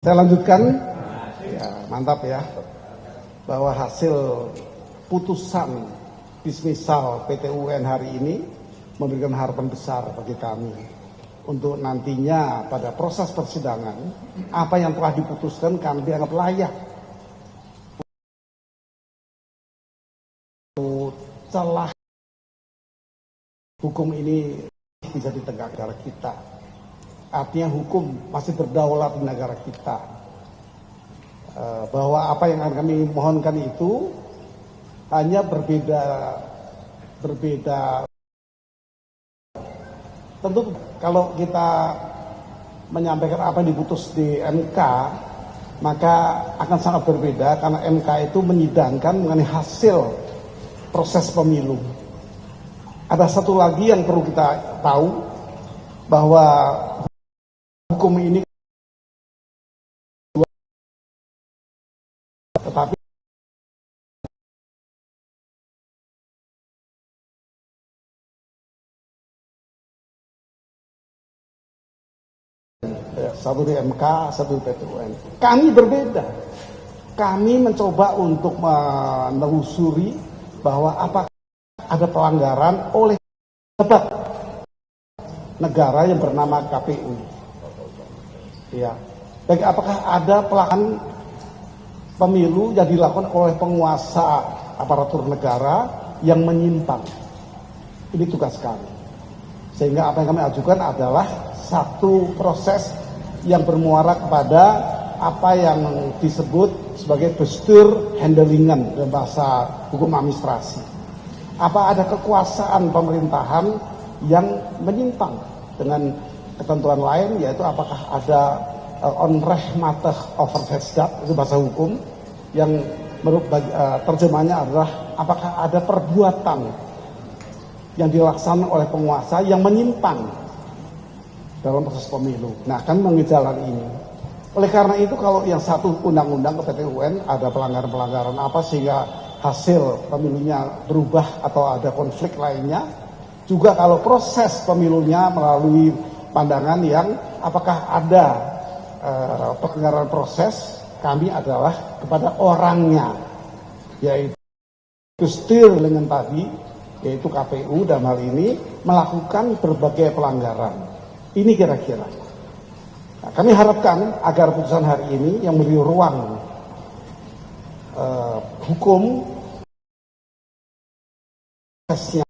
Saya lanjutkan, ya mantap ya, bahwa hasil putusan dismisal PT UN hari ini memberikan harapan besar bagi kami untuk nantinya pada proses persidangan apa yang telah diputuskan kami dianggap layak untuk celah hukum ini bisa ditegakkan negara kita. Artinya hukum masih berdaulat di negara kita, bahwa apa yang akan kami mohonkan itu hanya berbeda. Tentu kalau kita menyampaikan apa yang diputus di MK, maka akan sangat berbeda karena MK itu menyidangkan mengenai hasil proses pemilu. Ada satu lagi yang perlu kita tahu, bahwa hukum ini tetapi satu di MK, satu di PT UN. Kami berbeda. Kami mencoba untuk menelusuri bahwa apakah ada pelanggaran oleh pejabat negara yang bernama KPU. Ya, baik, apakah ada pelanggaran pemilu yang dilakukan oleh penguasa aparatur negara yang menyimpang. Ini tugas kami. Sehingga apa yang kami ajukan adalah satu proses yang bermuara kepada apa yang disebut sebagai Bestuurhandelingen dalam bahasa hukum administrasi. Apa ada kekuasaan pemerintahan yang menyimpang dengan ketentuan lain, yaitu apakah ada onrechtmatig overheidsdaad, itu bahasa hukum, yang terjemahnya adalah apakah ada perbuatan yang dilaksanakan oleh penguasa yang menyimpang dalam proses pemilu. Nah, kan mengejalan ini. Oleh karena itu, kalau yang satu undang-undang ke PT UN ada pelanggaran-pelanggaran apa sehingga hasil pemilunya berubah atau ada konflik lainnya, juga kalau proses pemilunya melalui pandangan yang apakah ada pelanggaran proses, kami adalah kepada orangnya, yaitu Bestuurhandelingen tadi, yaitu KPU dalam hal ini melakukan berbagai pelanggaran. Ini kira-kira. Nah, kami harapkan agar putusan hari ini yang memberi ruang hukum prosesnya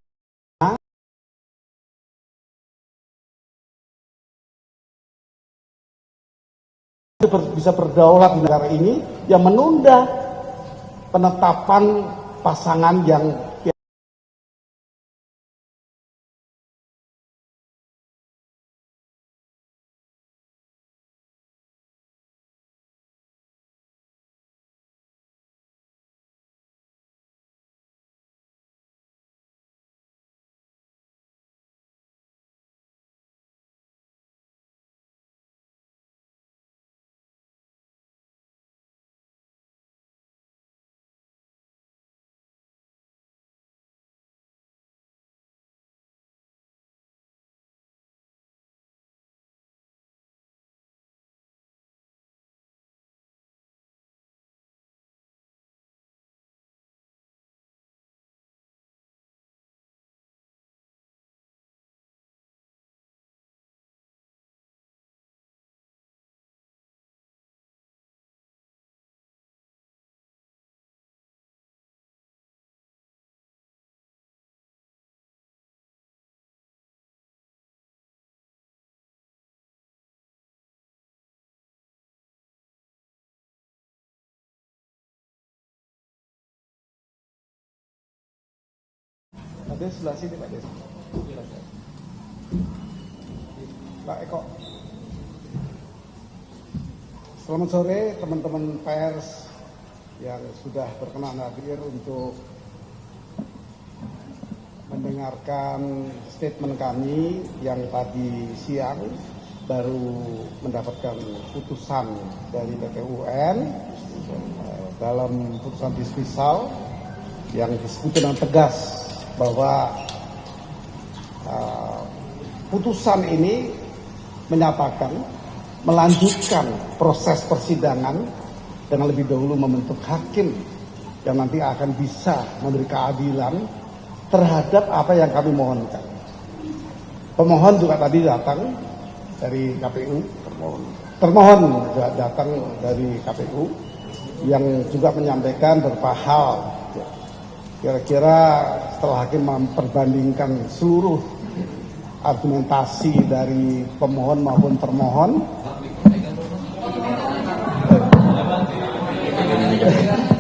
bisa berdaulat di negara ini, yang menunda penetapan pasangan yang ada sebelah sini Pak Des. Pak Eko. Selamat sore teman-teman pers yang sudah berkenan hadir untuk mendengarkan statement kami yang tadi siang baru mendapatkan putusan dari PT UN dalam putusan dismisal yang disebut dengan tegas bahwa putusan ini menyatakan melanjutkan proses persidangan dengan lebih dahulu membentuk hakim yang nanti akan bisa memberi keadilan terhadap apa yang kami mohonkan. Pemohon juga tadi datang dari KPU, termohon juga datang dari KPU yang juga menyampaikan beberapa hal. Kira-kira setelah hakim memperbandingkan seluruh argumentasi dari pemohon maupun termohon,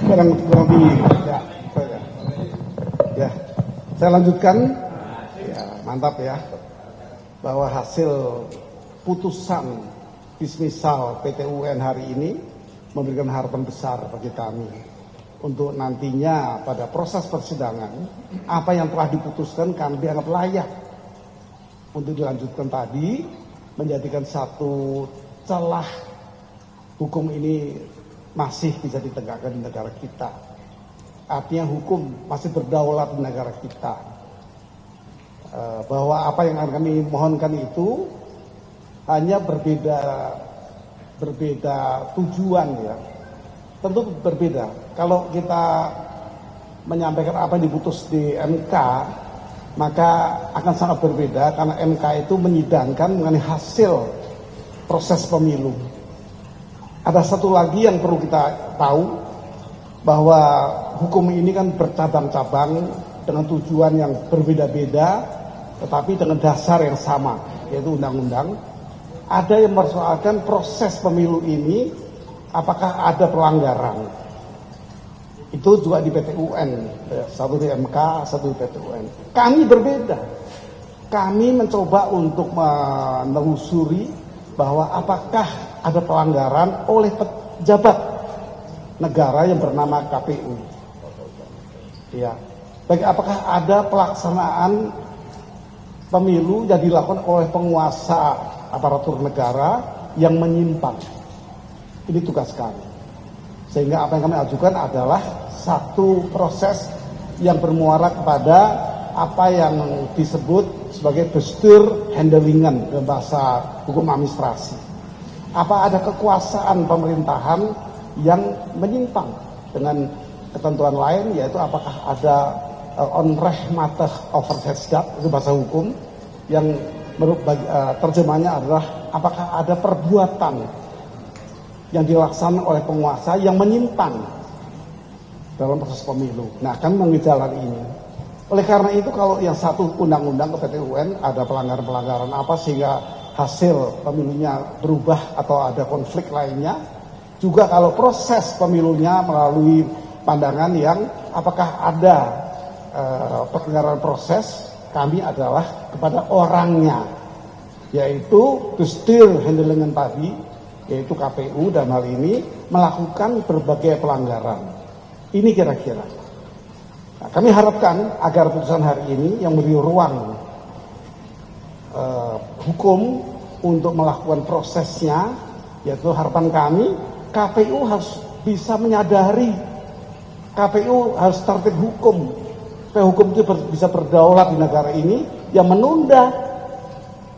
kurang lebih ya, saya lanjutkan ya, mantap ya, bahwa hasil putusan dismisal PT UN hari ini memberikan harapan besar bagi kami untuk nantinya pada proses persidangan apa yang telah diputuskan kami dianggap layak untuk dilanjutkan tadi, menjadikan satu celah hukum ini masih bisa ditegakkan di negara kita. Artinya hukum masih berdaulat di negara kita. Bahwa apa yang kami mohonkan itu hanya berbeda tujuan ya. Tentu berbeda. Kalau kita menyampaikan apa yang diputus di MK, maka akan sangat berbeda karena MK itu menyidangkan mengenai hasil proses pemilu. Ada satu lagi yang perlu kita tahu, bahwa hukum ini kan bercabang-cabang dengan tujuan yang berbeda-beda, tetapi dengan dasar yang sama, yaitu undang-undang. Ada yang mempersoalkan proses pemilu ini, apakah ada pelanggaran. Itu juga di PT UN, satu di MK, satu di PT UN. Kami berbeda. Kami mencoba untuk menelusuri bahwa apakah ada pelanggaran oleh pejabat negara yang bernama KPU. Ya. Baik, apakah ada pelaksanaan pemilu yang dilakukan oleh penguasa aparatur negara yang menyimpang. Ini tugas kami. Sehingga apa yang kami ajukan adalah satu proses yang bermuara kepada apa yang disebut sebagai bestur handelingan dalam bahasa hukum administrasi. Apa ada kekuasaan pemerintahan yang menyimpang dengan ketentuan lain, yaitu apakah ada onrechtmatig overheidsdaad, itu bahasa hukum, yang terjemahnya adalah apakah ada perbuatan yang dilaksanakan oleh penguasa yang menyimpang dalam proses pemilu. Nah, kami mengejalan ini. Oleh karena itu, kalau yang satu undang-undang ke PT UN ada pelanggaran-pelanggaran apa sehingga hasil pemilunya berubah atau ada konflik lainnya, juga kalau proses pemilunya melalui pandangan yang apakah ada pelanggaran proses, kami adalah kepada orangnya, yaitu bestur handelingan tadi, yaitu KPU dan hal ini melakukan berbagai pelanggaran. Ini kira-kira. Nah, kami harapkan agar putusan hari ini yang memberi ruang hukum untuk melakukan prosesnya, yaitu harapan kami KPU harus bisa menyadari, KPU harus tertib hukum, supaya hukum itu bisa berdaulat di negara ini, yang menunda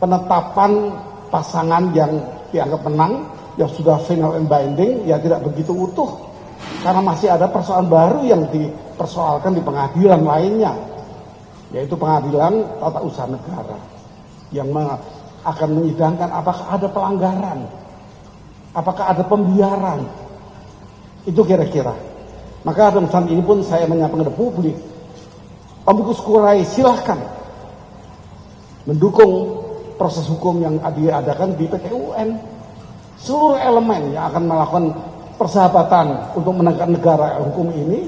penetapan pasangan yang dianggap menang, yang sudah final and binding, ya tidak begitu utuh, karena masih ada persoalan baru yang dipersoalkan di pengadilan lainnya, yaitu pengadilan tata usaha negara, yang akan menyidangkan apakah ada pelanggaran, apakah ada pembiaran. Itu kira-kira. Maka dalam saat ini pun saya menyampaikan ke publik, Amicus Curiae silahkan mendukung proses hukum yang diadakan di PT UN. Seluruh elemen yang akan melakukan persahabatan untuk menegakkan negara hukum ini,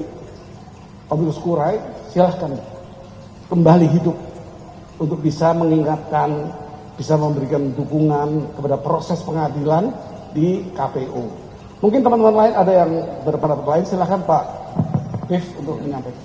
Amicus Curiae silahkan kembali hidup untuk bisa mengingatkan, bisa memberikan dukungan kepada proses pengadilan di KPU. Mungkin teman-teman lain ada yang berpendapat lain, silahkan Pak Dev untuk menyampaikan.